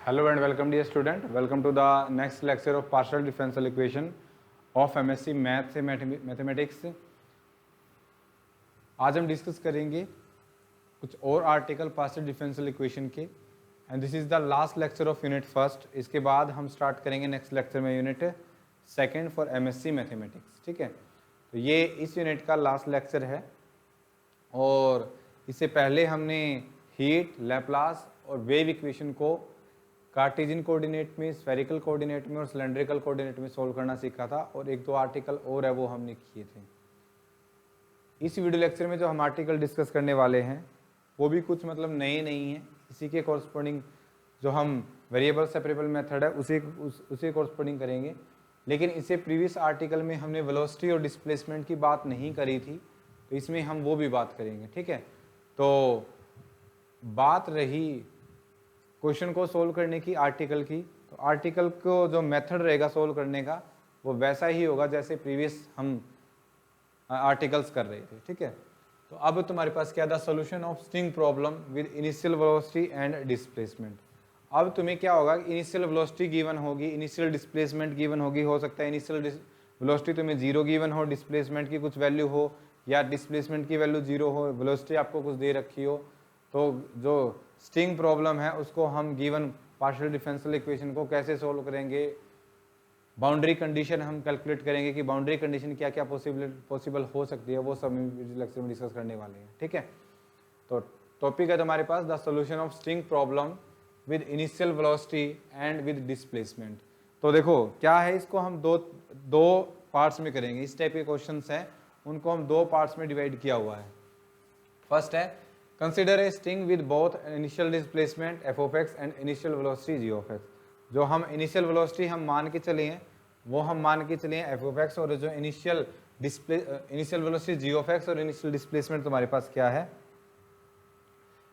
Hello and welcome dear student. Welcome to the next lecture of partial differential equation of MSc Math से mathematics. आज हम discuss करेंगे कुछ और article partial differential equation के and this is the last lecture of unit first. इसके बाद हम स्टार्ट करेंगे नेक्स्ट लेक्चर में unit second for MSc mathematics. ठीक है, तो ये इस यूनिट का लास्ट लेक्चर है और इससे पहले हमने हीट, लैप्लास और वेव इक्वेशन को कार्टेशियन कोऑर्डिनेट में, स्फेरिकल कोऑर्डिनेट में और सिलेंड्रिकल कोऑर्डिनेट में सोल्व करना सीखा था और एक दो आर्टिकल और है वो हमने किए थे। इस वीडियो लेक्चर में जो हम आर्टिकल डिस्कस करने वाले हैं वो भी कुछ मतलब नए नहीं हैं, इसी के कॉरस्पॉन्डिंग जो हम वेरिएबल सेपरेबल मेथड है उसी कॉरस्पॉन्डिंग करेंगे। लेकिन इससे प्रीवियस आर्टिकल में हमने वेलोसिटी और डिस्प्लेसमेंट की बात नहीं करी थी, तो इसमें हम वो भी बात करेंगे। ठीक है, तो बात रही क्वेश्चन को सोल्व करने की आर्टिकल की, तो आर्टिकल को जो मेथड रहेगा सोल्व करने का वो वैसा ही होगा जैसे प्रीवियस हम आर्टिकल्स कर रहे थे। ठीक है, तो अब तुम्हारे पास क्या था, solution of string problem with initial velocity and displacement. अब तुम्हें क्या होगा, इनिशियल वेलोसिटी गिवन होगी, इनिशियल डिस्प्लेसमेंट गिवन होगी, हो सकता है इनिशियल वेलोसिटी तुम्हें 0 गिवन हो, डिस्प्लेसमेंट की कुछ वैल्यू हो या डिस्प्लेसमेंट की वैल्यू 0 हो, वेलोसिटी आपको कुछ दे रखी हो। तो जो स्ट्रिंग प्रॉब्लम है उसको हम गिवन पार्शियल डिफरेंशियल इक्वेशन को कैसे सोल्व करेंगे, बाउंड्री कंडीशन हम कैलकुलेट करेंगे कि बाउंड्री कंडीशन क्या क्या पॉसिबल हो सकती है, वो सब लेक्चर में डिस्कस करने वाले हैं। ठीक है, तो टॉपिक है तुम्हारे पास the solution of string problem with initial velocity and with displacement. तो देखो क्या है, इसको हम दो पार्ट्स में करेंगे। इस टाइप के क्वेश्चंस हैं उनको हम दो पार्ट्स में डिवाइड किया हुआ है। फर्स्ट है consider a string with both initial displacement f of x and initial velocity g of x। जो हम इनिशियल वेलोसिटी हम मान के चले हैं वो हम मान के चले हैं f of x, और जो initial velocity g of x और इनिशियल डिस्प्लेसमेंट तुम्हारे पास क्या है,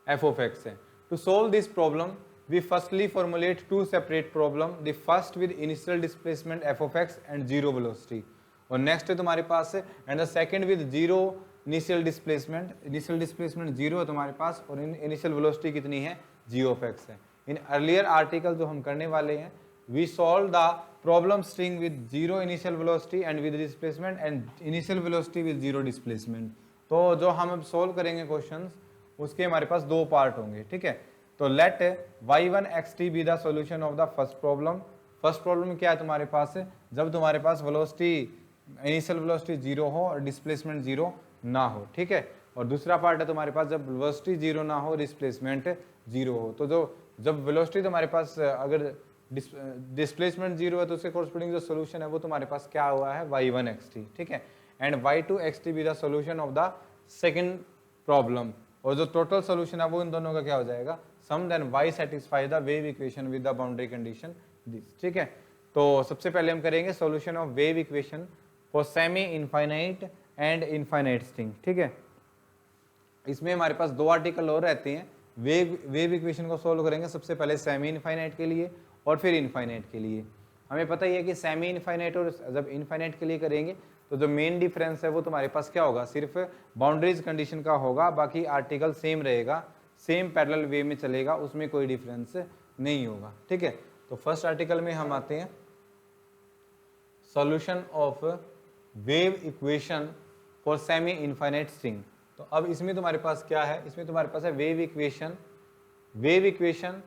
f of x है। To solve this problem we firstly formulate two separate problem, the first with initial displacement f of x and 0 velocity, और next है तुम्हारे पास and the second with 0 initial displacement 0 है तुम्हारे पास और इनिशियल वेलोसिटी कितनी है, g of x है। इन अर्लियर आर्टिकल जो हम करने वाले हैं, we solve the problem string with 0 initial velocity and with displacement and initial velocity with 0 displacement. तो जो हम अब सोल्व करेंगे क्वेश्चंस उसके हमारे पास दो पार्ट होंगे। ठीक है, तो let y1 xt be the solution of the first problem. First problem क्या है तुम्हारे पास, जब तुम्हारे पास वेलोसिटी इनिशियल वेलोसिटी 0 हो और डिस्प्लेसमेंट 0 ना हो। ठीक है, और दूसरा पार्ट है तुम्हारे पास जब वेलोसिटी 0 ना हो, डिस्प्लेसमेंट 0 हो। तो जब वेलोसिटी तुम्हारे पास अगर डिस्प्लेसमेंट 0 है तो उसके कोरस्पोंडिंग जो सोल्यूशन है वो तुम्हारे पास क्या हुआ है, y1 xt। ठीक है, and y2 xt be the solution of the second problem, और जो टोटल सोल्यूशन है वो इन दोनों का क्या हो जाएगा, sum then y satisfy the wave equation with the boundary condition this. ठीक है, तो सबसे पहले हम करेंगे solution of wave equation for semi infinite and infinite string. ठीक है, इसमें हमारे पास दो आर्टिकल और रहते हैं। वेव इक्वेशन को सोल्व करेंगे सबसे पहले सेमी इनफाइनाइट के लिए और फिर इनफाइनाइट के लिए। हमें पता ही है कि सेमी इनफाइनाइट और जब इनफाइनाइट के लिए करेंगे तो जो मेन डिफरेंस है वो तुम्हारे पास क्या होगा, सिर्फ बाउंड्रीज कंडीशन का होगा, बाकी आर्टिकल सेम रहेगा, सेम पैरेलल वे में चलेगा, उसमें कोई डिफरेंस नहीं होगा। ठीक है, तो फर्स्ट आर्टिकल में हम आते हैं solution of wave equation for semi infinite string. तो अब इसमें तुम्हारे पास क्या है, इसमें तुम्हारे पास है वेव इक्वेशन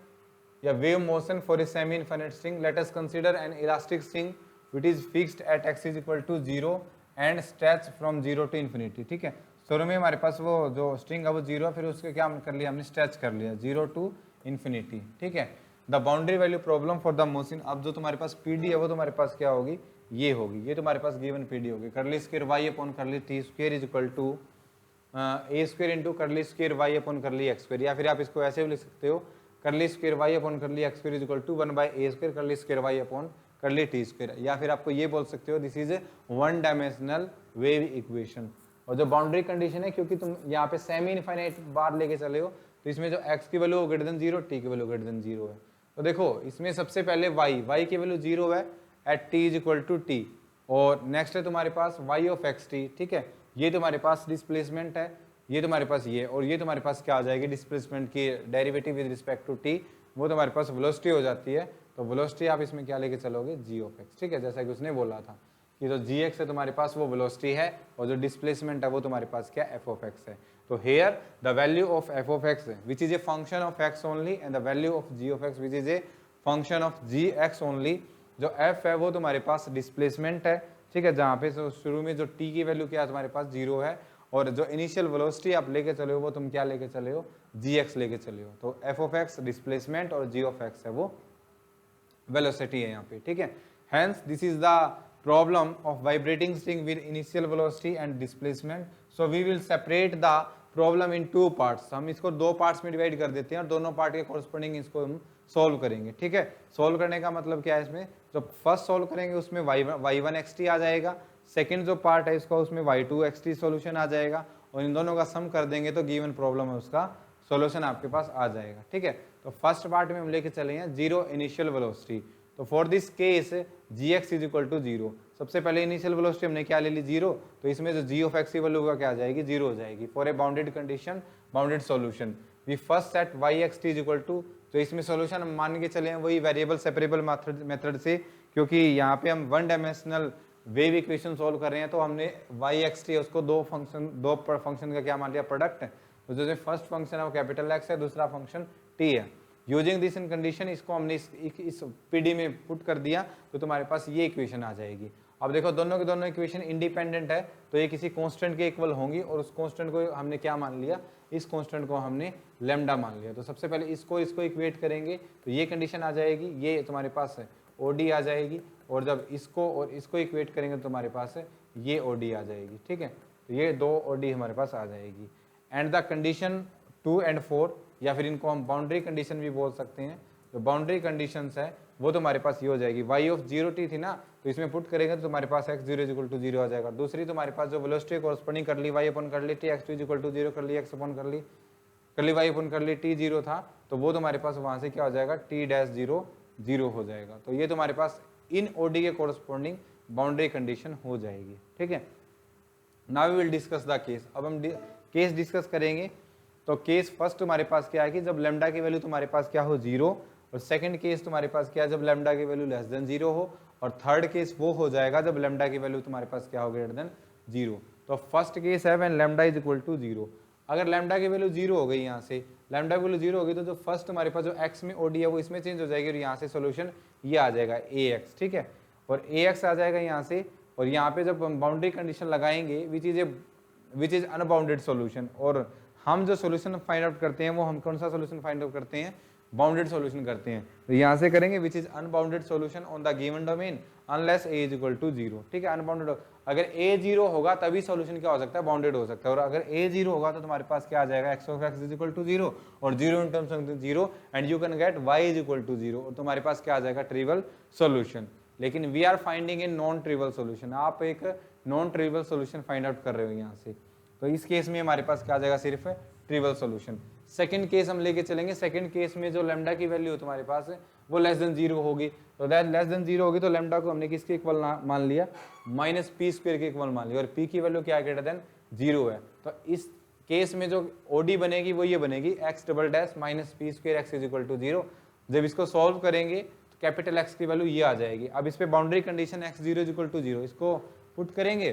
या wave motion for a semi infinite string. Let us consider an elastic string which is fixed at x is equal to 0 and stretch from 0 to infinity. ठीक है, शुरू में हमारे पास वो जो स्ट्रिंग है वो 0 है, फिर उसके क्या कर लिया हमने, स्ट्रेच कर लिया 0 टू इन्फिनिटी। ठीक है, the boundary value problem for the motion. अब जो तुम्हारे पास पीडी है वो तुम्हारे पास क्या होगी, ये होगी, ये तुम्हारे पास गिवन पीडी होगी, curly square y upon curly t square is equal to a square into curly square y upon curly x square, या फिर आप इसको ऐसे भी लिख सकते हो, curly square y upon curly x square is equal to 1/a square curly square y upon curly t square, या फिर आपको ये बोल सकते हो this is one dimensional wave equation. और जो बाउंड्री कंडीशन है, क्योंकि तुम यहाँ पे सेमी इनफाइनाइट बार लेके चले हो तो इसमें जो x की वैल्यू ग्रेटर देन 0, t की वैल्यू ग्रेटर देन 0 है। तो देखो इसमें सबसे पहले y की वैल्यू 0 है at t is equal to t, और नेक्स्ट है तुम्हारे पास y ऑफ xt। ठीक है, ये तुम्हारे पास डिस्प्लेसमेंट है, ये तुम्हारे पास ये, और ये तुम्हारे पास क्या आ जाएगी, डिस्प्लेसमेंट की derivative with respect to T, वो तुम्हारे पास वेलोसिटी हो जाती है। तो वेलोसिटी आप इसमें क्या लेके चलोगे, जी ऑफ एक्स, ठीक है, जैसा कि उसने बोला था कि जो जी एक्स है तुम्हारे पास वो वेलोसिटी है, और जो डिस्प्लेसमेंट है वो तुम्हारे पास क्या, एफ ऑफ एक्स है। तो here the value of F of X which is a function of X only and the value of G of X which is a function of G X only. जो F है वो तुम्हारे पास displacement है, ठीक है, जहाँ पे शुरू में जो टी की वैल्यू क्या है तुम्हारे पास 0 है, और जो इनिशियल वेलोसिटी आप लेके चले हो वो तुम क्या लेके चले हो, जी एक्स लेके चले हो। तो एफ ऑफ एक्स डिस्प्लेसमेंट और जी ऑफ एक्स है वो वेलोसिटी है यहाँ पे, ठीक है। Hence this is the problem of vibrating string with initial velocity and displacement. So we will separate the problem in 2 parts. हम इसको 2 पार्ट्स में डिवाइड कर देते हैं और दोनों पार्ट के कॉरस्पॉन्डिंग इसको हम सोल्व करेंगे, ठीक है। सोल्व करने का मतलब क्या है, इसमें जो फर्स्ट सोल्व करेंगे उसमें y1 xt आ जाएगा, सेकंड जो पार्ट है इसका उसमें y2 xt सॉल्यूशन आ जाएगा, और इन दोनों का सम कर देंगे तो गिवन प्रॉब्लम है उसका सॉल्यूशन आपके पास आ जाएगा, ठीक है। तो फर्स्ट पार्ट में हम लेके चले हैं 0 इनिशियल वेलोसिटी। तो for this case gx is equal to 0, सबसे पहले इनिशियल वेलोसिटी हमने क्या ले ली, 0, तो इसमें जो g ऑफ x की वैल्यू का क्या आ जाएगी, 0 हो जाएगी। For a bounded condition bounded solution we first set yxt is equal to, तो इसमें सॉल्यूशन हम मान के चले हैं वही वेरिएबल सेपरेबल मेथड से, क्योंकि यहाँ पे हम 1 डायमेंशनल वेव इक्वेशन सॉल्व कर रहे हैं, तो हमने yxt उसको दो फंक्शन का क्या मान लिया, प्रोडक्ट। तो जो फर्स्ट फंक्शन है वो कैपिटल एक्स है, दूसरा फंक्शन टी है। यूजिंग दिस इन कंडीशन इसको हमने इस पीडी में पुट कर दिया, तो तुम्हारे पास ये इक्वेशन आ जाएगी। अब देखो दोनों के दोनों इक्वेशन इंडिपेंडेंट है, तो ये किसी कांस्टेंट के इक्वल होंगी, और उस कांस्टेंट को हमने क्या मान लिया, इस कांस्टेंट को हमने लैम्डा मान लिया। तो सबसे पहले इसको इक्वेट करेंगे तो ये कंडीशन आ जाएगी, ये तुम्हारे पास ओडी आ जाएगी, और जब इसको और इसको इक्वेट करेंगे तो तुम्हारे पास ये ओडी आ जाएगी, ठीक है। तो ये 2 ओडी हमारे पास आ जाएगी। एंड द कंडीशन 2 और 4, या फिर इनको हम बाउंड्री कंडीशन भी बोल सकते हैं। जो बाउंड्री कंडीशंस है वो तुम्हारे पास ये हो जाएगी, y ऑफ 0t थी ना, तो इसमें पुट करेंगे तो तुम्हारे पास x 0 इज इक्वल टू 0 आ जाएगा। दूसरी तुम्हारे पास जो वेलोसिटी कॉरस्पॉन्डिंग कर ली y upon curly t x2 is equal to 0 कर ली, x अपन कर ली y upon curly t 0 था, तो वो तुम्हारे पास वहां से क्या हो जाएगा, t डैश 0 0 हो जाएगा। तो ये तुम्हारे पास इन ओडी के कॉरस्पॉन्डिंग बाउंड्री कंडीशन हो जाएगी, ठीक है। Now we will discuss the case. अब हम केस डिस्कस करेंगे। तो केस फर्स्ट तुम्हारे पास क्या है कि जब लैम्डा की वैल्यू तुम्हारे पास क्या हो, 0, और सेकंड केस तुम्हारे पास क्या है, जब लैम्डा की वैल्यू लेस देन 0 हो, और थर्ड केस वो हो जाएगा जब लैम्डा की वैल्यू तुम्हारे पास क्या हो, ग्रेटर देन 0। तो फर्स्ट केस है when lambda is equal to 0। अगर लैम्डा की वैल्यू 0 हो गई, यहाँ से लैम्डा की वैल्यू 0 हो गई, तो जो फर्स्ट तुम्हारे पास जो x में ओडी है वो इसमें चेंज हो जाएगी, और यहाँ से सोल्यूशन ये आ जाएगा ax, ठीक है, और ax आ जाएगा यहाँ से। और यहाँ पे जब हम बाउंड्री कंडीशन लगाएंगे विच इज अनबाउंडेड सोल्यूशन, और हम जो सोल्यूशन फाइंड आउट करते हैं वो हम कौन सा सोल्यूशन फाइंड आउट करते हैं, बाउंडेड सोल्यूशन करते हैं। तो यहाँ से करेंगे which is unbounded solution on the given domain unless a is equal to 0, ठीक है। अनबाउंडेड, अगर a 0 होगा तभी सोल्यूशन क्या हो सकता है, बाउंडेड हो सकता है। और अगर a 0 होगा तो तुम्हारे पास क्या आ जाएगा, x of x is equal to 0, और 0 in terms of 0, and you can get y is equal to 0, और तुम्हारे पास क्या आ जाएगा, ट्रिवियल सोल्यूशन। लेकिन we are finding a non trivial solution, आप एक non trivial solution find out कर रहे हो यहाँ से। तो इस केस में हमारे पास क्या आ जाएगा, सिर्फ ट्रिवियल सोल्यूशन। सेकंड केस हम लेके चलेंगे। सेकंड केस में जो लैम्डा की वैल्यू तुम्हारे पास है वो लेस देन 0 होगी, तो दैट लेस देन 0 होगी तो लैम्डा को हमने किसके इक्वल मान लिया, -p² के इक्वल मान लिया, और p की वैल्यू क्या है, ग्रेटर देन 0 है। तो इस केस में जो ओडी बनेगी वो ये बनेगी, x double dash -p² x is equal to 0। जब इसको सॉल्व करेंगे तो कैपिटल X की वैल्यू ये आ जाएगी। अब इस पे boundary condition x 0 is equal to 0 इसको पुट करेंगे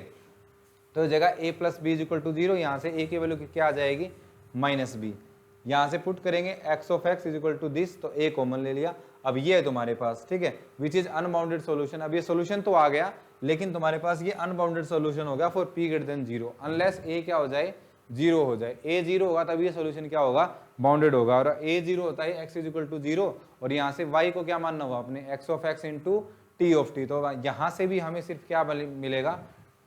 तो जगह a plus B is equal to 0, यहाँ से a की वैल्यू क्या आ जाएगी, -b। यहाँ से पुट करेंगे x of x is equal to this, तो a कॉमन ले लिया। अब ये है तुम्हारे पास, ठीक है, विच इज अनबाउंडेड सोल्यूशन। अब ये सोल्यूशन तो आ गया, लेकिन तुम्हारे पास ये अनबाउंडेड सोल्यूशन हो गया for p greater than 0, unless a क्या हो जाए, 0 हो जाए। a 0 होगा तब ये सोल्यूशन क्या होगा, बाउंडेड होगा। और a 0 होता है x इज इक्वल टू 0, और यहाँ से y को क्या मानना होगा, अपने x of x into t of t। तो यहाँ से भी हमें सिर्फ क्या मिलेगा,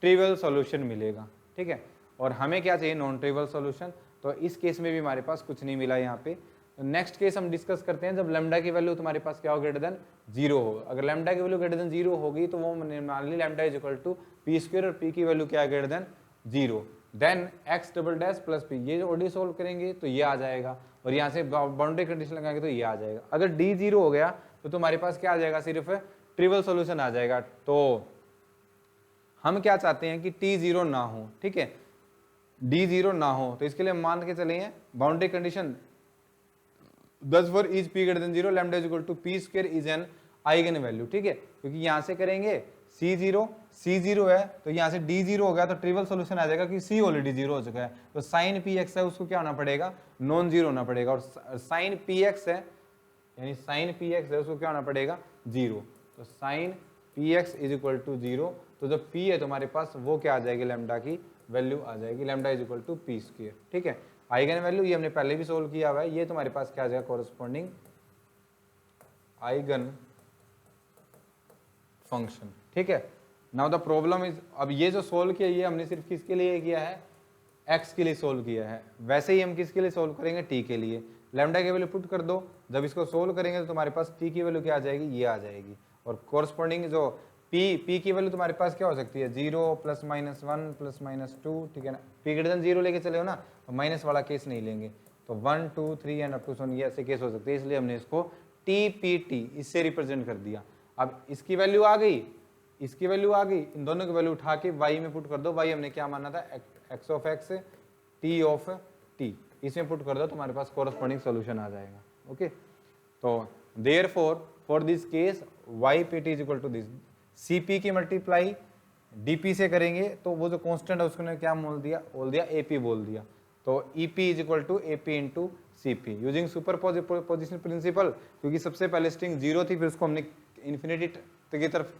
ट्रिवियल सॉल्यूशन मिलेगा, ठीक है। और हमें क्या चाहिए, नॉन ट्रिवियल सॉल्यूशन। तो इस केस में भी हमारे पास कुछ नहीं मिला यहाँ पे। नेक्स्ट केस हम डिस्कस करते हैं जब लैम्डा की वैल्यू तुम्हारे पास क्या हो, ग्रेटर देन 0 हो। अगर लैम्डा की वैल्यू ग्रेटर देन 0 होगी तो वो मान ली lambda is equal to p², और p की वैल्यू क्या है, greater than 0, then x double dash plus p। ये ओडी सोल्व करेंगे तो ये आ जाएगा, और यहाँ से बाउंड्री कंडीशन लगाएंगे तो ये आ जाएगा। अगर d 0 हो गया तो तुम्हारे पास क्या आ जाएगा, सिर्फ ट्रिवियल सोल्यूशन आ जाएगा। तो हम क्या चाहते हैं कि t 0 ना हो, ठीक है। डी जीरो ना हो, तो इसके लिए हम मान के चले हैं boundary condition thus for is P greater than zero lambda is equal to P square is an eigen value, ठीक है, क्योंकि यहां से करेंगे सी जीरो है तो यहां से डी जीरो हो गया तो ट्रिवियल सॉल्यूशन आ जाएगा कि सी ऑलरेडी जीरो हो चुका है, तो साइन पी एक्स है उसको क्या होना पड़ेगा, नॉन जीरो होना पड़ेगा, और साइन पी एक्स है यानी साइन पी एक्स है उसको क्या होना पड़ेगा, जीरो, तो sine P X is equal to zero, तो जब पी है तुम्हारे पास वो क्या आ जाएगी, लैम्डा की वैल्यू आ जाएगी, lambda is equal to P square, ठीक है। आइगन वैल्यू ये हमने पहले भी सोल्व किया हुआ है, ये तुम्हारे पास क्या आ जाएगा, कोरस्पॉन्डिंग आइगन फंक्शन, ठीक है। नाउ द प्रॉब्लम इज, अब ये जो सोल्व किया ये हमने सिर्फ किसके लिए किया है, x के लिए सोल्व किया है, वैसे ही हम किसके लिए सोल्व करेंगे, t के लिए, लैम्डा की वैल्यू पुट कर दो, जब इसको सोल्व करेंगे तो तुम्हारे पास t की वैल्यू क्या आ जाएगी, ये आ जाएगी, और कोरस्पॉन्डिंग जो p की वैल्यू तुम्हारे पास क्या हो सकती है, 0 प्लस माइनस 1 प्लस माइनस 2, ठीक है ना, p ग्रेटर देन 0 लेके चले हो ना, तो माइनस वाला केस नहीं लेंगे, तो 1 2 3 एंड अप टू 7 ये ऐसे केस हो सकते हैं, इसलिए हमने इसको TPT इससे रिप्रेजेंट कर दिया। अब इसकी वैल्यू आ गई, इसकी वैल्यू आ गई, इन दोनों की वैल्यू उठा के y में पुट कर दो, y हमने क्या माना था, x of x t of t, इसमें पुट कर दो तुम्हारे पास कोरस्पॉन्डिंग सॉल्यूशन आ जाएगा, ओके। तो therefore for this case ypt is equal to this, cp की मल्टीप्लाई dp से करेंगे तो वो जो कांस्टेंट है उसको क्या बोल दिया ap बोल दिया, तो ep is equal to ap into cp using superposition principle, क्योंकि सबसे पहले स्ट्रिंग जीरो थी फिर उसको हमने इन्फिनिटी की तरफ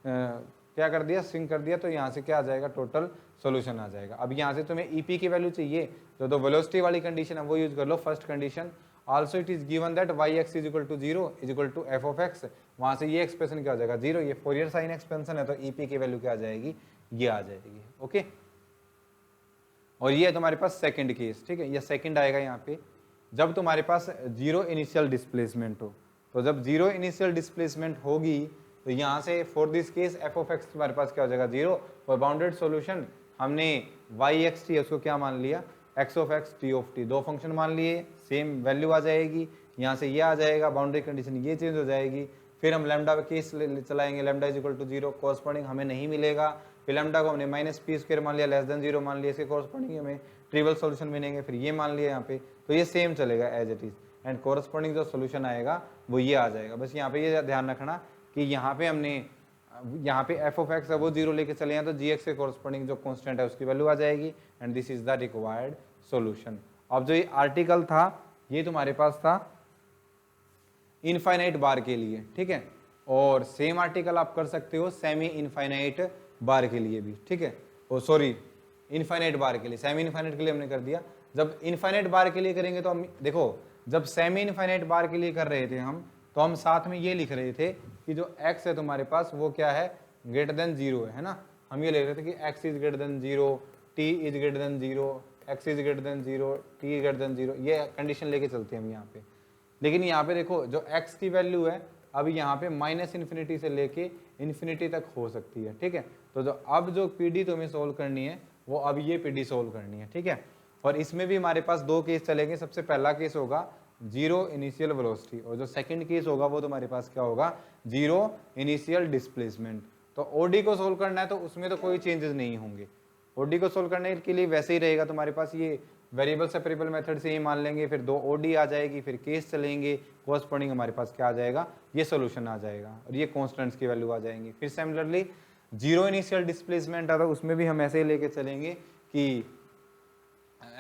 क्या कर दिया, स्विंग कर दिया, तो यहाँ से क्या आ जाएगा, टोटल सॉल्यूशन आ जाएगा। अब यहाँ से तुम्हें ep की वैल्यू चाहिए तो वेलोसिटी वाली कंडीशन है वो यूज कर लो, first condition, also it is given that yx is equal to zero is equal to f of x, वहाँ से ये एक्सप्रेशन क्या हो जाएगा, जीरो, ये फोरियर साइन एक्सपेंशन है तो ep की वैल्यू क्या आ जाएगी, ये आ जाएगी, ओके। और ये है तुम्हारे पास सेकंड केस, ठीक है, ये सेकंड आएगा यहाँ पे, जब तुम्हारे पास जीरो इनिशियल डिस्प्लेसमेंट हो, तो जब जीरो इनिशियल डिस्प्लेसमेंट होगी तो यहाँ से for this case f of x तुम्हारे पास क्या हो जाएगा, जीरो, फॉर बाउंडेड सॉल्यूशन हमने yxt है उसको क्या मान लिया, x of x t of t, दो फंक्शन मान लिए, सेम वैल्यू आ जाएगी, यहाँ से ये आ जाएगा, बाउंड्री कंडीशन ये चेंज हो जाएगी, फिर हम लैम्डा केस चलाएंगे, lambda is equal to zero, corresponding हमें नहीं मिलेगा, फिर लैम्डा को हमने माइनस पी स्क्वायर मान लिया, लेस देन जीरो मान लिया, इसके कॉरस्पॉन्डिंग हमें ट्रिवियल सॉल्यूशन मिलेंगे, फिर ये मान लिया यहाँ पे, तो ये सेम चलेगा as it is, and corresponding जो सोल्यूशन आएगा वो ये आ जाएगा। बस यहाँ पे ये ध्यान रखना कि यहाँ पे हमने यहाँ पे f ऑफ x है वो जीरो लेके चले हैं तो gx के कॉरस्पॉन्डिंग जो कांस्टेंट है उसकी वैल्यू आ जाएगी, and this is the required solution. अब जो ये आर्टिकल था ये तुम्हारे पास था इनफाइनाइट बार के लिए, ठीक है, और सेम आर्टिकल आप कर सकते हो सेमी इनफाइनाइट बार के लिए भी, ठीक है, ओ सॉरी इनफाइनाइट बार के लिए, सेमी इनफाइनाइट के लिए हमने कर दिया। जब इनफाइनाइट बार के लिए करेंगे तो हम देखो, जब सेमी इनफाइनाइट बार के लिए कर रहे थे हम, तो हम साथ में ये लिख रहे थे कि जो x है तुम्हारे पास वो क्या है, ग्रेटर देन जीरो है ना, हम ये लिख रहे थे कि x is greater than zero, t is greater than zero, x is greater than zero, t is greater than zero, ये कंडीशन लेके चलते हैं हम यहाँ पे। लेकिन यहाँ पे देखो जो x की वैल्यू है अब यहाँ पे माइनस इन्फिनिटी से लेके इन्फिनिटी तक हो सकती है, ठीक है, तो जो अब जो पीडी तुम्हें सोल्व करनी है वो अब ये पीडी सोल्व करनी है, ठीक है। और इसमें भी हमारे पास दो केस चलेंगे, सबसे पहला केस होगा जीरो इनिशियल वेलोसिटी, और जो सेकंड केस होगा वो तुम्हारे पास क्या होगा, जीरो इनिशियल डिस्प्लेसमेंट। तो ओडी को सोल्व करना है तो उसमें तो कोई चेंजेस नहीं होंगे, ओडी को सोल्व करने के लिए वैसे ही रहेगा तुम्हारे पास, ये वेरिएबल सेपरेबल मेथड से ही मान लेंगे, फिर दो ओडी आ जाएगी, फिर केस चलेंगे, कॉरस्पॉन्डिंग हमारे पास क्या आ जाएगा, ये सोल्यूशन आ जाएगा, और ये कॉन्स्टेंट्स की वैल्यू आ जाएंगी। फिर सिमिलरली जीरो इनिशियल डिस्प्लेसमेंट आता है उसमें भी हम ऐसे ही लेके चलेंगे कि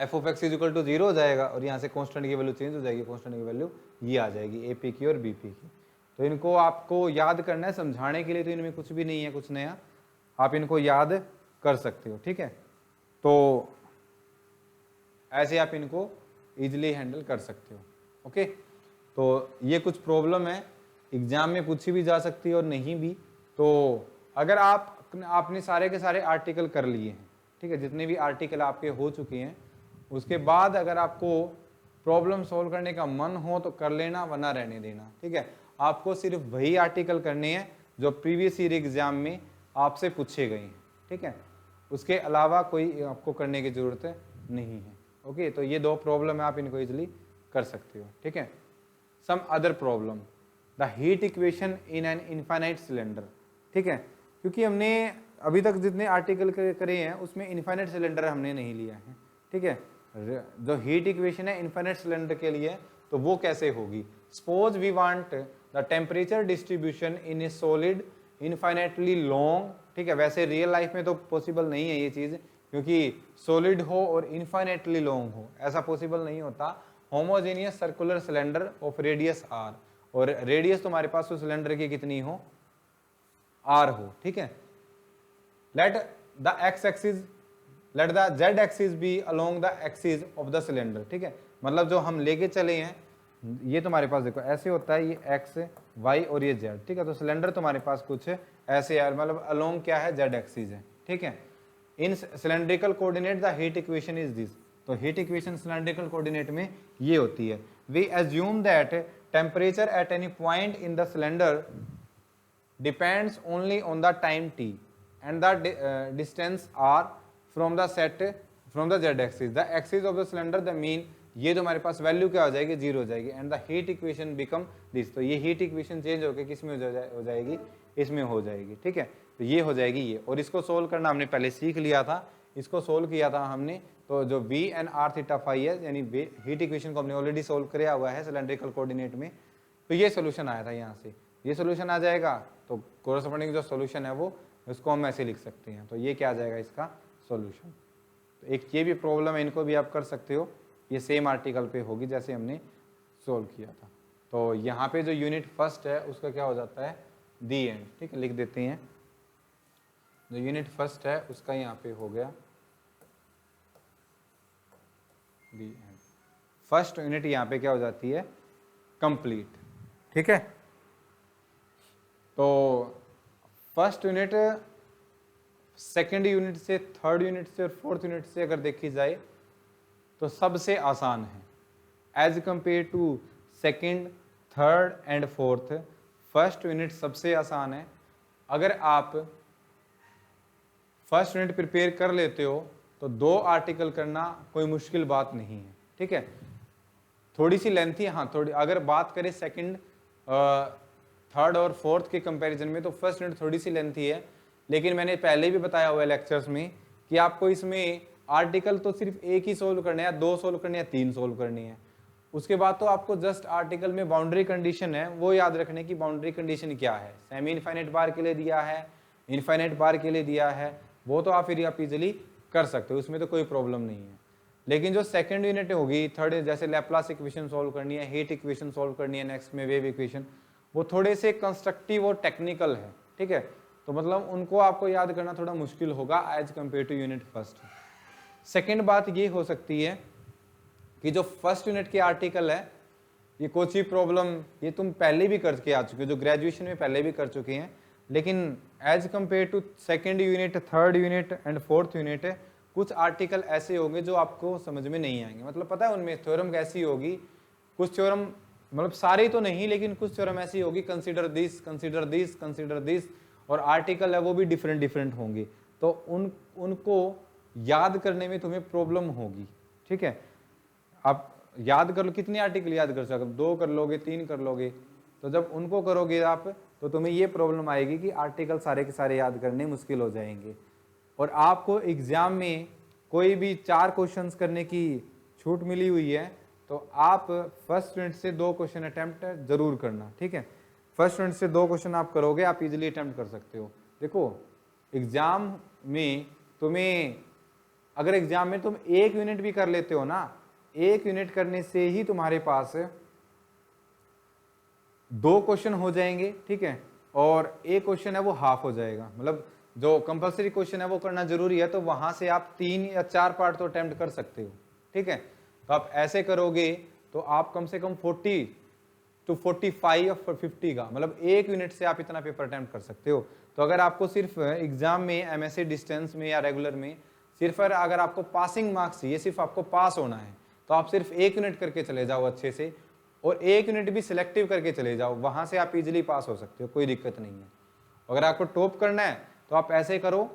f of x is equal to zero हो जाएगा, और यहाँ से कांस्टेंट की वैल्यू चेंज हो जाएगी, कांस्टेंट की वैल्यू ये आ जाएगी AP की और BP की। तो इनको आपको याद करना है, समझाने के लिए तो इनमें कुछ भी नहीं है कुछ नया, आप इनको याद कर सकते हो, ठीक है। तो ऐसे आप इनको इजिली हैंडल कर सकते हो, ओके। तो ये कुछ प्रॉब्लम है, एग्जाम में पूछी भी जा सकती है और नहीं भी। तो अगर आपने सारे के सारे आर्टिकल कर लिए हैं, ठीक है, जितने भी आर्टिकल आपके हो चुके हैं, उसके बाद अगर आपको प्रॉब्लम सॉल्व करने का मन हो तो कर लेना, वरना रहने देना, ठीक है। आपको सिर्फ वही आर्टिकल करने हैं जो प्रीवियस ईयर एग्जाम में आपसे पूछे गए हैं, ठीक है, उसके अलावा कोई आपको करने की जरूरत नहीं है, ओके। तो ये दो प्रॉब्लम है, आप इनको इजिली कर सकते हो, ठीक है। Some other problem, the heat equation in an infinite cylinder, ठीक है, क्योंकि हमने अभी तक जितने आर्टिकल करे हैं उसमें इनफाइनाइट सिलेंडर हमने नहीं लिया है, ठीक है। जो हीट इक्वेशन है इनफाइनाइट सिलेंडर के लिए, तो वो कैसे होगी? Suppose we want the temperature distribution in a solid infinitely long, ठीक है। वैसे रियल लाइफ में तो पॉसिबल नहीं है ये चीज, क्योंकि सॉलिड हो और इनफाइनाइटली लॉन्ग हो, ऐसा पॉसिबल नहीं होता। Homogeneous circular cylinder of radius R, और रेडियस तुम्हारे पास उस सिलेंडर की कितनी हो? आर हो, ठीक है। Let the X axis, let the Z axis be along the axis of the cylinder, ठीक है। मतलब जो हम लेके चले हैं, ये तुम्हारे पास देखो ऐसे होता है, ये एक्स वाई और ये जेड, ठीक है। तो सिलेंडर तुम्हारे पास कुछ ऐसे है, मतलब अलोंग क्या है? जेड एक्सिस है, ठीक है। In cylindrical coordinate the heat equation is this, तो हीट इक्वेशन सिलेंड्रिकल कोऑर्डिनेट में ये होती है। We assume that temperature at any point in the cylinder depends only on the time t and the distance r from the set from the z axis, the axis of the cylinder, the mean, ये तो हमारे पास value क्या हो जाएगी? 0 हो जाएगी। And the heat equation become this, तो ये हीट इक्वेशन चेंज होकर किस में हो जाएगी? इसमें हो जाएगी, ठीक है। तो ये हो जाएगी ये, और इसको सोल्व करना हमने पहले सीख लिया था, इसको सोल्व किया था हमने। तो जो v and r theta phi है, यानी हीट इक्वेशन को हमने ऑलरेडी सोल्व किया हुआ है सिलेंड्रिकल कोऑर्डिनेट में, तो ये सोल्यूशन आया था यहाँ से, ये सोल्यूशन आ जाएगा। तो कोरस्पोंडिंग जो सोल्यूशन है वो इसको हम ऐसे लिख सकते हैं। तो ये क्या आ जाएगा? इसका सॉल्यूशन। तो एक ये भी प्रॉब्लम है, इनको भी आप कर सकते हो, ये सेम आर्टिकल पे होगी जैसे हमने सोल्व किया था। तो यहाँ पे जो यूनिट फर्स्ट है उसका क्या हो जाता है? दी एंड, ठीक है, लिख देते हैं। जो यूनिट फर्स्ट है उसका यहाँ पे हो गया दी एंड। फर्स्ट यूनिट यहाँ पे क्या हो जाती है? कंप्लीट, ठीक है। तो फर्स्ट यूनिट सेकेंड यूनिट से, थर्ड यूनिट से और फोर्थ यूनिट से अगर देखी जाए तो सबसे आसान है as compare to second, third and fourth. First unit सबसे आसान है। अगर आप फर्स्ट यूनिट प्रिपेयर कर लेते हो तो 2 आर्टिकल करना कोई मुश्किल बात नहीं है, ठीक है। थोड़ी सी लेंथी, हाँ थोड़ी, अगर बात करें सेकेंड, थर्ड और फोर्थ के कंपैरिजन में, तो फर्स्ट यूनिट थोड़ी सी लेंथी है। लेकिन मैंने पहले भी बताया हुआ है लेक्चर्स में कि आपको इसमें आर्टिकल तो सिर्फ एक ही सोल्व करने हैं, 2 सोल्व करने हैं, 3 सोल्व करनी है। उसके बाद तो आपको जस्ट आर्टिकल में बाउंड्री कंडीशन है वो याद रखने की, बाउंड्री कंडीशन क्या है, सेमी इनफाइनाइट बार के लिए दिया है, इनफाइनाइट बार के लिए दिया है, वो तो आप इजीली कर सकते हो, उसमें तो कोई प्रॉब्लम नहीं है। लेकिन जो सेकंड यूनिट होगी, थर्ड, जैसे लैप्लास इक्वेशन सॉल्व करनी है, हीट इक्वेशन सॉल्व करनी है, नेक्स्ट में वेव इक्वेशन, वो थोड़े से कंस्ट्रक्टिव और टेक्निकल है, ठीक है। तो मतलब उनको आपको याद करना थोड़ा मुश्किल होगा as compare to unit first. Second बात ये हो सकती है कि जो फर्स्ट यूनिट के आर्टिकल है, ये कुछ ही प्रॉब्लम ये तुम पहले भी करके आ चुके हो, जो ग्रेजुएशन में पहले भी कर चुके हैं, लेकिन as compare to second unit, third unit and fourth unit कुछ आर्टिकल ऐसे होंगे जो आपको समझ में नहीं आएंगे। मतलब पता है उनमें थ्योरम कैसी होगी, कुछ थ्योरम, मतलब सारी तो नहीं, लेकिन कुछ थ्योरम ऐसी होगी, consider this, consider this, consider this, और आर्टिकल है वो भी डिफरेंट डिफरेंट होंगे। तो उनको याद करने में तुम्हें प्रॉब्लम होगी, ठीक है। आप याद कर लो, कितने आर्टिकल याद कर सकते, 2 कर लोगे, 3 कर लोगे, तो जब उनको करोगे आप तो तुम्हें ये प्रॉब्लम आएगी कि आर्टिकल सारे के सारे याद करने मुश्किल हो जाएंगे। और आपको एग्जाम में कोई भी 4 क्वेश्चंस करने की छूट मिली हुई है, तो आप फर्स्ट यूनिट से 2 क्वेश्चन अटेम्प्ट जरूर करना, ठीक है। फर्स्ट यूनिट से 2 क्वेश्चन आप करोगे, आप इजीली अटेम्प्ट कर सकते हो। देखो एग्जाम में तुम्हें, अगर एग्जाम में तुम 1 यूनिट भी कर लेते हो ना, 1 यूनिट करने से ही तुम्हारे पास 2 क्वेश्चन हो जाएंगे, ठीक है, और 1 क्वेश्चन है वो हाफ हो जाएगा। मतलब जो कंपलसरी क्वेश्चन है वो करना जरूरी है, तो वहां से आप 3 या 4 पार्ट तो अटेम्प्ट कर सकते हो, ठीक है। तो आप ऐसे करोगे तो आप कम से कम 40 to 45 या 50 का, मतलब 1 यूनिट से आप इतना पेपर अटेम्प्ट कर सकते हो। तो अगर आपको सिर्फ एग्जाम में, एमएससी डिस्टेंस में या रेगुलर में सिर्फ अगर आपको पासिंग मार्क्स चाहिए, सिर्फ आपको पास होना है, तो आप सिर्फ 1 यूनिट करके चले जाओ अच्छे से, और 1 यूनिट भी सिलेक्टिव करके चले जाओ, वहां से आप इजीली पास हो सकते हो, कोई दिक्कत नहीं है। अगर आपको टॉप करना है तो आप ऐसे करो,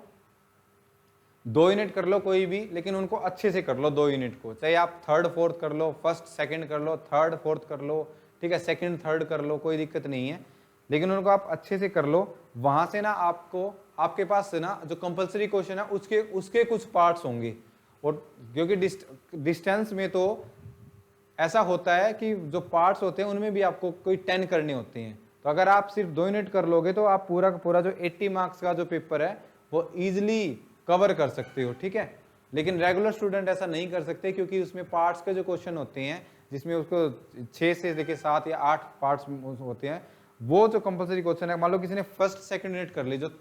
2 यूनिट कर लो कोई भी, लेकिन उनको अच्छे से कर लो 2 यूनिट को, चाहे आप थर्ड फोर्थ कर लो, फर्स्ट सेकंड कर लो, थर्ड फोर्थ कर लो, ठीक है, सेकंड थर्ड कर लो, कोई दिक्कत नहीं है, लेकिन उनको आप अच्छे से कर लो। वहां से ना आपको आपके पास ना जो कंपलसरी क्वेश्चन है उसके कुछ पार्ट्स होंगे, और क्योंकि डिस्टेंस में तो ऐसा होता है कि जो पार्ट्स होते हैं उनमें भी आपको कोई 10 करने होते हैं। तो अगर आप सिर्फ 2 यूनिट कर लोगे तो आप पूरा का पूरा जो 80 मार्क्स का जो पेपर है वो इजीली कवर कर सकते हो, ठीक है। लेकिन रेगुलर स्टूडेंट ऐसा नहीं कर सकते, क्योंकि उसमें पार्ट्स के जो क्वेश्चन होते हैं जिसमें उसको 6 से लेके 7 या 8 पार्ट्स होते हैं, वो जो कंपलसरी क्वेश्चन है, मान लो किसी ने फर्स्ट सेकंड यूनिट कर ली, जो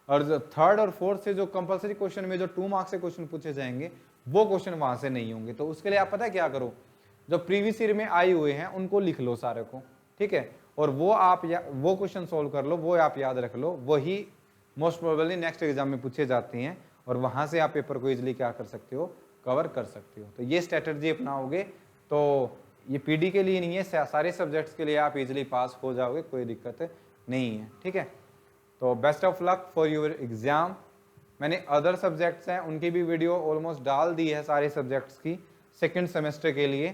और जो थर्ड और फोर्थ से जो कंपलसरी क्वेश्चन में जो 2 मार्क्स से क्वेश्चन पूछे जाएंगे वो क्वेश्चन वहां से नहीं होंगे। तो उसके लिए आप पता है क्या करो, जो प्रीवियस ईयर में आए हुए हैं उनको लिख लो सारे को, ठीक है, और वो आप वो क्वेश्चन सोल्व कर लो, वो आप याद रख लो, वही मोस्ट प्रोबेबली नेक्स्ट एग्जाम में पूछे जाते हैं, और वहां से आप पेपर को इजिली क्या कर सकते हो, कवर कर सकते हो। तो ये स्ट्रेटजी अपनाओगे तो ये पीडी के लिए नहीं है, सारे सब्जेक्ट्स के लिए आप इजिली पास हो जाओगे, कोई दिक्कत नहीं है, ठीक है। तो best of luck for your exam. मैंने अदर सब्जेक्ट्स हैं उनकी भी वीडियो ऑलमोस्ट डाल दी है सारे सब्जेक्ट्स की सेकेंड सेमेस्टर के लिए।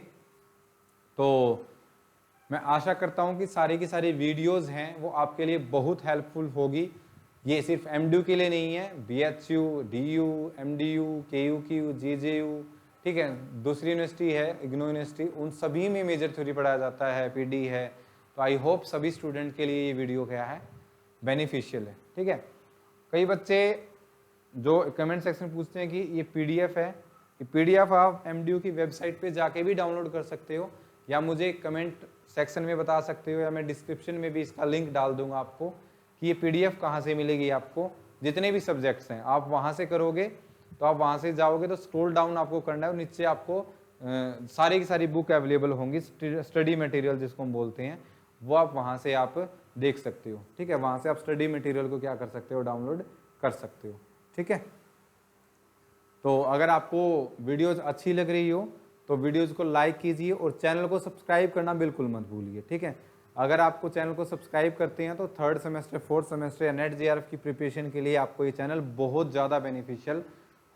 तो मैं आशा करता हूं कि सारी की सारी वीडियोस हैं वो आपके लिए बहुत हेल्पफुल होगी। ये सिर्फ एमडीयू के लिए नहीं है, बीएचयू, डीयू, एमडीयू, केयूक्यू, जीजेयू, ठीक है, दूसरी यूनिवर्सिटी है इग्नो यूनिवर्सिटी, उन सभी में मेजर थ्योरी पढ़ाया जाता है, पीडी है। तो आई होप सभी स्टूडेंट के लिए ये वीडियो क्या है, बेनिफिशियल है, ठीक है। कई बच्चे जो कमेंट सेक्शन में पूछते हैं कि ये पीडीएफ है, ये पीडीएफ आप एमडीयू की वेबसाइट पे जाके भी डाउनलोड कर सकते हो, या मुझे कमेंट सेक्शन में बता सकते हो, या मैं डिस्क्रिप्शन में भी इसका लिंक डाल दूंगा आपको कि ये पीडीएफ कहाँ से मिलेगी आपको। जितने भी सब्जेक्ट्स हैं आप वहाँ से करोगे, तो आप वहाँ से जाओगे तो स्क्रॉल डाउन आपको करना है, और नीचे आपको सारी की सारी बुक अवेलेबल होंगी, स्टडी मटेरियल जिसको हम बोलते हैं, वो आप वहाँ से आप देख सकते हो, ठीक है। वहाँ से आप स्टडी मटेरियल को क्या कर सकते हो, डाउनलोड कर सकते हो, ठीक है। तो अगर आपको वीडियोज अच्छी लग रही हो तो वीडियोज को लाइक कीजिए, और चैनल को सब्सक्राइब करना बिल्कुल मत भूलिए, ठीक है। अगर आपको चैनल को सब्सक्राइब करते हैं तो थर्ड सेमेस्टर, फोर्थ सेमेस्टर या नेट जेआरएफ की प्रिपरेशन के लिए आपको ये चैनल बहुत ज़्यादा बेनिफिशियल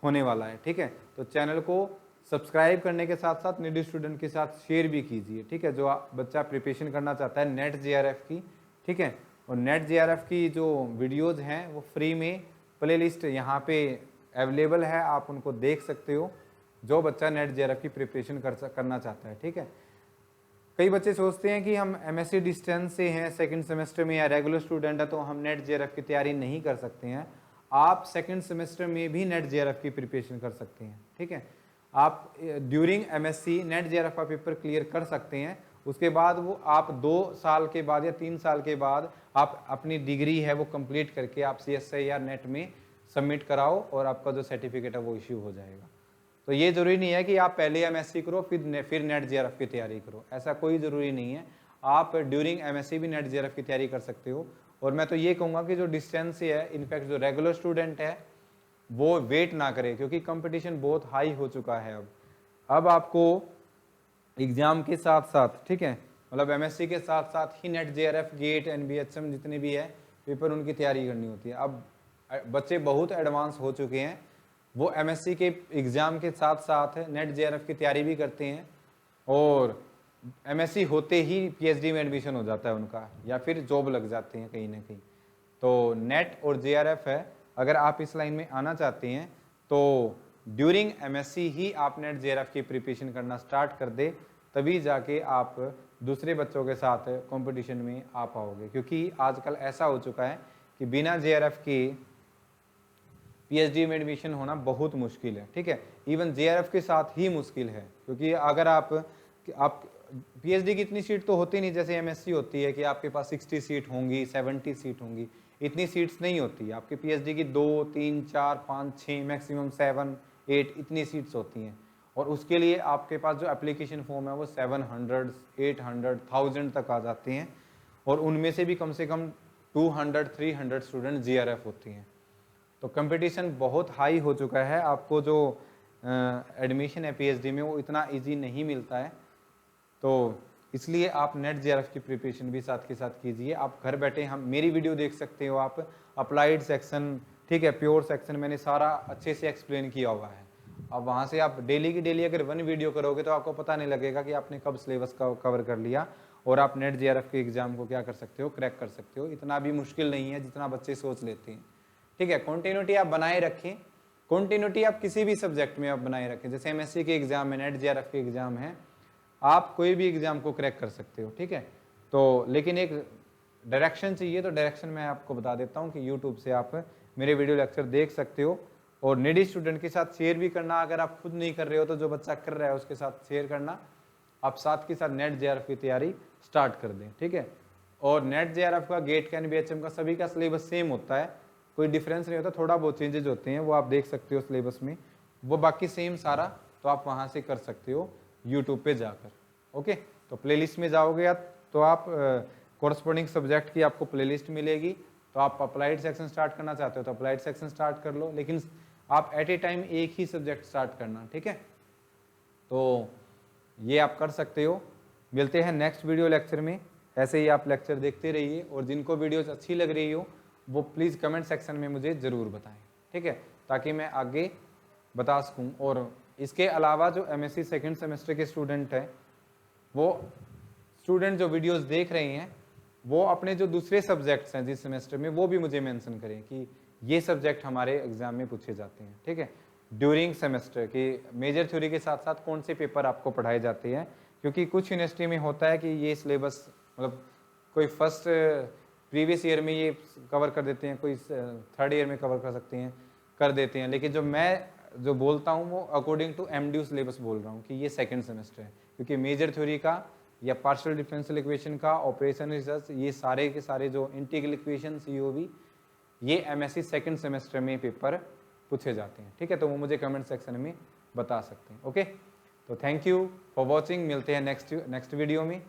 होने वाला है, ठीक है। तो चैनल को सब्सक्राइब करने के साथ साथ नीडी स्टूडेंट के साथ शेयर भी कीजिए, ठीक है, जो बच्चा प्रिपरेशन करना चाहता है नेट जेआरएफ की, ठीक है। और नेट जेआरएफ की जो वीडियोज़ हैं वो फ्री में प्लेलिस्ट यहाँ पे अवेलेबल है, आप उनको देख सकते हो, जो बच्चा नेट जेआरएफ की प्रिपरेशन करना चाहता है, ठीक है। कई बच्चे सोचते हैं कि हम एमएससी डिस्टेंस से हैं सेकंड सेमेस्टर में, या रेगुलर स्टूडेंट है तो हम नेट जेआरएफ की तैयारी नहीं कर सकते हैं। आप सेकंड सेमेस्टर में भी नेट जेआरएफ की प्रिपरेशन कर सकते हैं, ठीक है। आप ड्यूरिंग एमएससी नेट जेआरएफ का पेपर क्लियर कर सकते हैं, उसके बाद वो आप 2 साल के बाद या 3 साल के बाद आप अपनी डिग्री है वो कंप्लीट करके आप सीएसआई या नेट में सबमिट कराओ, और आपका जो सर्टिफिकेट है वो इश्यू हो जाएगा। तो ये जरूरी नहीं है कि आप पहले एमएससी करो फिर नेट जेआरएफ की तैयारी करो, ऐसा कोई ज़रूरी नहीं है। आप ड्यूरिंग एमएससी भी नेट जेआरएफ की तैयारी कर सकते हो। और मैं तो ये कहूँगा कि जो डिस्टेंस से है, इनफैक्ट जो रेगुलर स्टूडेंट है वो वेट ना करे, क्योंकि कंपटीशन बहुत हाई हो चुका है। अब आपको एग्जाम के साथ साथ, ठीक है, मतलब एमएससी के साथ साथ ही नेट जेआरएफ, गेट, एनबीएचएम जितने भी है पेपर उनकी तैयारी करनी होती है। अब बच्चे बहुत एडवांस हो चुके हैं, वो एमएससी के एग्ज़ाम के साथ साथ नेट जेआरएफ की तैयारी भी करते हैं, और एमएससी होते ही पीएचडी में एडमिशन हो जाता है उनका, या फिर जॉब लग जाते हैं कहीं ना कहीं। तो नेट और जेआरएफ है, अगर आप इस लाइन में आना चाहते हैं तो ड्यूरिंग एमएससी ही आप नेट जेआरएफ की प्रिपरेशन करना स्टार्ट कर दे, तभी जाके आप दूसरे बच्चों के साथ कंपटीशन में आ पाओगे। क्योंकि आजकल ऐसा हो चुका है कि बिना जेआरएफ के पीएचडी में एडमिशन होना बहुत मुश्किल है, ठीक है। इवन जेआरएफ के साथ ही मुश्किल है, क्योंकि अगर आप पीएचडी की इतनी सीट तो होती नहीं जैसे एमएससी होती है कि आपके पास 60 सीट होंगी, 70 सीट होंगी, इतनी सीट्स नहीं होती। आपके पीएचडी की 2, 3, 4, 5, 6, मैक्सिमम 7, 8 इतनी सीट्स होती हैं, और उसके लिए आपके पास जो एप्लीकेशन फॉर्म है वो 700, 800, 1000 तक आ जाते हैं, और उनमें से भी कम से कम 200, 300 स्टूडेंट जेआरएफ होती हैं। तो कंपटीशन बहुत हाई हो चुका है, आपको जो एडमिशन है पीएचडी में वो इतना इजी नहीं मिलता है। तो इसलिए आप नेट जेआरएफ की प्रिपरेशन भी साथ के साथ कीजिए। आप घर बैठे हम मेरी वीडियो देख सकते हो, आप अप्लाइड सेक्शन, ठीक है, प्योर सेक्शन मैंने सारा अच्छे से एक्सप्लेन किया हुआ है। अब वहाँ से आप डेली की डेली अगर 1 वीडियो करोगे तो आपको पता नहीं लगेगा कि आपने कब सिलेबस का कवर कर लिया, और आप नेट जेआरएफ के एग्जाम को क्या कर सकते हो, क्रैक कर सकते हो। इतना भी मुश्किल नहीं है जितना बच्चे सोच लेते हैं, ठीक है, कॉन्टिन्यूटी आप बनाए रखें, कॉन्टिन्यूटी आप किसी भी सब्जेक्ट में आप बनाए रखें, जैसे एमएससी के एग्जाम है, नेट जेआरएफ के एग्जाम है, आप कोई भी एग्जाम को क्रैक कर सकते हो, ठीक है। तो लेकिन एक डायरेक्शन चाहिए, तो डायरेक्शन मैं आपको बता देता हूँ कि यूट्यूब से आप मेरे वीडियो लेक्चर देख सकते हो, और नीडी स्टूडेंट के साथ शेयर भी करना, अगर आप खुद नहीं कर रहे हो तो जो बच्चा कर रहा है उसके साथ शेयर करना, आप साथ के साथ नेट जेआरएफ की तैयारी स्टार्ट कर दें, ठीक है। और नेट जेआरएफ का, गेट का, एनबीएचएम का सभी का सिलेबस सेम होता है, कोई डिफरेंस नहीं होता, थोड़ा बहुत चेंजेज होते हैं, वो आप देख सकते हो सिलेबस में, वो बाकी सेम सारा, तो आप वहाँ से कर सकते हो यूट्यूब पे जाकर, ओके। तो प्लेलिस्ट में जाओगे आप तो आप कॉरस्पॉन्डिंग सब्जेक्ट की आपको प्लेलिस्ट मिलेगी, तो आप अप्लाइड सेक्शन स्टार्ट करना चाहते हो तो अप्लाइड सेक्शन स्टार्ट कर लो, लेकिन आप एट ए टाइम एक ही सब्जेक्ट स्टार्ट करना, ठीक है। तो ये आप कर सकते हो। मिलते हैं नेक्स्ट वीडियो लेक्चर में, ऐसे ही आप लेक्चर देखते रहिए, और जिनको वीडियोस अच्छी लग रही हो वो प्लीज़ कमेंट सेक्शन में मुझे ज़रूर बताएं, ठीक है, ताकि मैं आगे बता सकूं। और इसके अलावा जो एमएससी सेकंड सेमेस्टर के स्टूडेंट हैं, वो स्टूडेंट जो वीडियोस देख रहे हैं, वो अपने जो दूसरे सब्जेक्ट्स हैं जिस सेमेस्टर में, वो भी मुझे मेंशन करें कि ये सब्जेक्ट हमारे एग्जाम में पूछे जाते हैं, ठीक है। ड्यूरिंग सेमेस्टर की मेजर थ्योरी के साथ साथ कौन से पेपर आपको पढ़ाए जाते हैं, क्योंकि कुछ यूनिवर्सिटी में होता है कि ये सिलेबस मतलब कोई फर्स्ट प्रीवियस ईयर में ये कवर कर देते हैं, कोई थर्ड ईयर में कवर कर देते हैं, लेकिन जो मैं जो बोलता हूँ वो अकॉर्डिंग टू एमडीयू सिलेबस बोल रहा हूँ कि ये सेकंड सेमेस्टर है, क्योंकि मेजर थ्योरी का या पार्शियल डिफरेंशियल इक्वेशन का, ऑपरेशन रिसर्च, ये सारे के सारे जो इंटीग्रल इक्वेशन, सीओवी, ये एमएससी सेकंड सेमेस्टर में पेपर पूछे जाते हैं, ठीक है। तो वो मुझे कमेंट सेक्शन में बता सकते हैं, ओके। तो थैंक यू फॉर वॉचिंग, मिलते हैं नेक्स्ट वीडियो में।